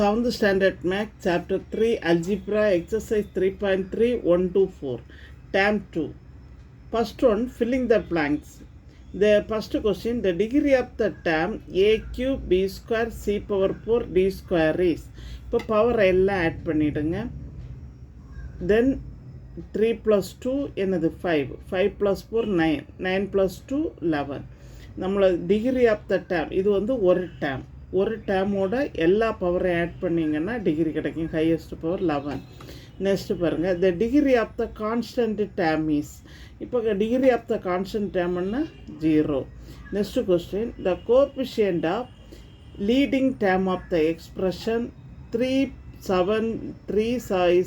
7th Standard Math, Chapter 3, Algebra, Exercise 3.3, 1 to 4, Term 2. First one, filling the blanks. The first question, the degree of the term a cube b square c power 4 d square is. இப்போ power எல்லாம் add பண்ணிடுங்க. Then 3 plus 2 என்னது 5. 5 plus 4 9. 9 plus 2 11. நம்மளோட degree of the term இது வந்து ஒரு டேர்மோட எல்லா பவரையும் ஆட் பண்ணிங்கன்னா டிகிரி கிடைக்கும். Highest power 11. நெக்ஸ்ட் பாருங்கள், the degree of the constant term is. இப்போ டிகிரி ஆஃப் த கான்ஸ்டன்ட் டேர்ம்னா 0. Next question, the coefficient of leading term of the expression 3 7 3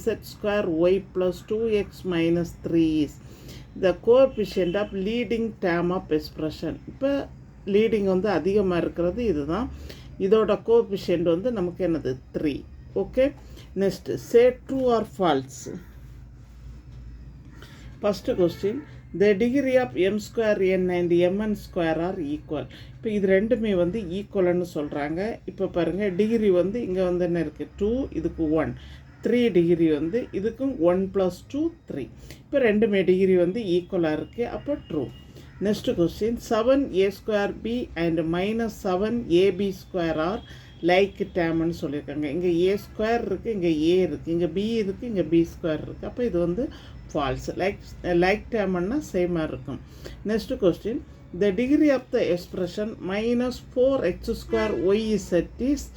z square y plus 2x minus 3 is. The coefficient of leading term of expression. இப்போ leading வந்து அதிகமாக இருக்கிறது இதுதான். இதோட coefficient வந்து நமக்கு என்னது 3. Okay, next say true or false. First question, the degree of m square n and mn square are equal. இப்போ இது ரெண்டுமே வந்து ஈக்குவல்னு சொல்கிறாங்க. இப்போ பாருங்கள், டிகிரி வந்து இங்கே வந்து என்ன இருக்குது 2, இதுக்கு 1, 3 டிகிரி வந்து இதுக்கும் 1 + 2 3. இப்போ ரெண்டுமே டிகிரி வந்து ஈக்குவலாக இருக்குது, அப்போ true. Next question, 7a square b and -7ab square are like டேர்ம்னு சொல்லியிருக்காங்க. இங்கே a ஸ்கொயர் இருக்குது, இங்கே a இருக்குது, இங்கே b இருக்குது, இங்கே b ஸ்கொயர் இருக்குது. அப்போ இது வந்து ஃபால்ஸ். லைக் டேர்ம்னா சேமாக இருக்கும். Next question, the degree of the expression -4x² y z is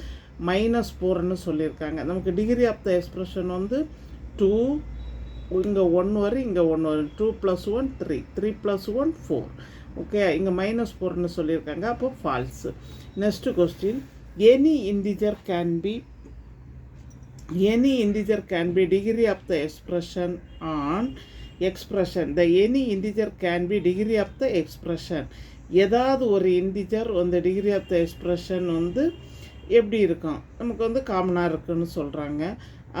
-4ன்னு சொல்லியிருக்காங்க. நமக்கு டிகிரி ஆஃப் த எக்ஸ்பிரஷன் வந்து 2, இங்கே 1 வரும், இங்கே 1 வரும். 2 + 1 3, 3 + 1 4. ஓகே, இங்கே -4ன்னு சொல்லியிருக்காங்க, அப்போ false. Next question, any integer can be degree of the expression on expression. The any integer can be degree of the expression. ஏதாவது ஒரு இன்டிஜர் அந்த டிகிரி ஆஃப் த எக்ஸ்பிரஷன் வந்து எப்படி இருக்கும், நமக்கு வந்து காமனாக இருக்குன்னு சொல்கிறாங்க.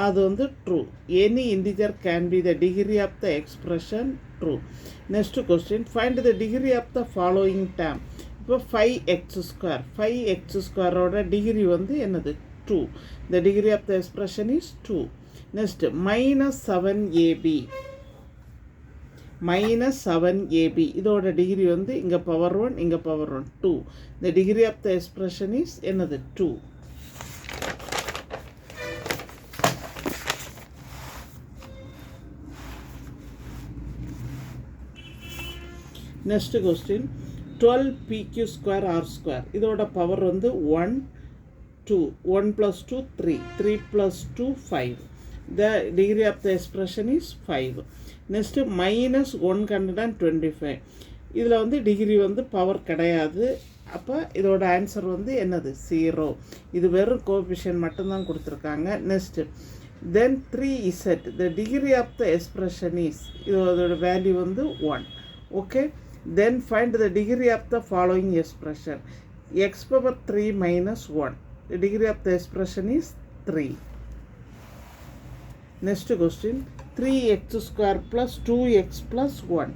அது வந்து true. Any integer can be the degree of the expression, true. Next question, find the degree of the following term. இப்போ 5x², 5x² டிகிரி வந்து என்னது 2. The degree of the expression is 2. Next -7ab இதோட degree வந்து இங்கே power 1, இங்கே power 1 2. The degree of the expression is என்னது 2. Next question, 12pq² r² இதோட power வந்து 1 2. 1 + 2 3, 3 + 2 5. The degree of the expression is 5. Next -125. இதில் வந்து டிகிரி வந்து பவர் கிடையாது, அப்போ இதோட ஆன்சர் வந்து என்னது 0. இது வெறும் கோஎஃபிஷியன்ட் மட்டும்தான் கொடுத்துருக்காங்க. Next then 3z, the degree of the expression is, இதோட வேல்யூ வந்து 1. Okay, then find the degree of the following expression. x⁻3 - 1. The degree of the expression is 3. Next question, 3x² + 2x + 1.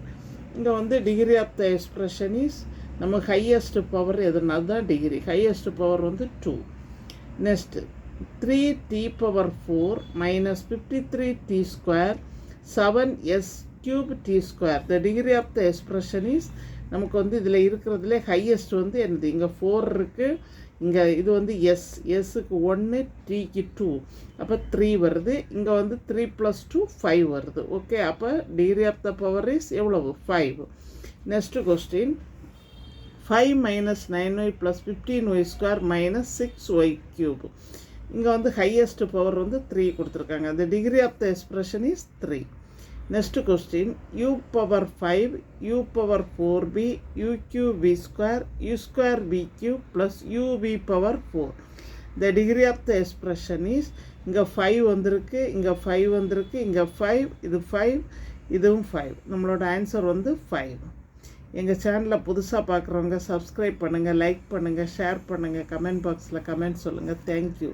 இங்கே வந்து degree of the expression is, நம்ம highest power எதுனா தான் degree. Highest power வந்து 2. Next 3t⁴ - 53t² 7s³ t². The degree of the expression is, நமக்கு வந்து இதில் இருக்கிறதுல ஹையஸ்ட் வந்து என்னது இங்கே 4 இருக்குது, இங்கே இது வந்து எஸ்ஸுக்கு 1, டிக்கு 2, அப்போ 3 வருது. இங்கே வந்து 3 + 2 5 வருது. ஓகே, அப்போ degree of the power is எவ்வளவு 5. Next question, 5 - 9y + 15y² - 6y³. இங்கே வந்து ஹையஸ்ட் பவர் வந்து 3 கொடுத்துருக்காங்க. the degree of the expression is 3. Next question, u⁴ u⁴b u³b² u²b³ + u⁴. The degree of the expression is, இங்கே 5 வந்திருக்கு, இங்கே 5 வந்திருக்கு, இங்கே 5, இது 5, இதுவும் 5. நம்மளோட ஆன்சர் வந்து 5. எங்கள் சேனலில் புதுசாக பார்க்குறவங்க சப்ஸ்கிரைப் பண்ணுங்கள், லைக் பண்ணுங்கள், ஷேர் பண்ணுங்கள், கமெண்ட் பாக்ஸில் கமெண்ட் சொல்லுங்கள். தேங்க்யூ.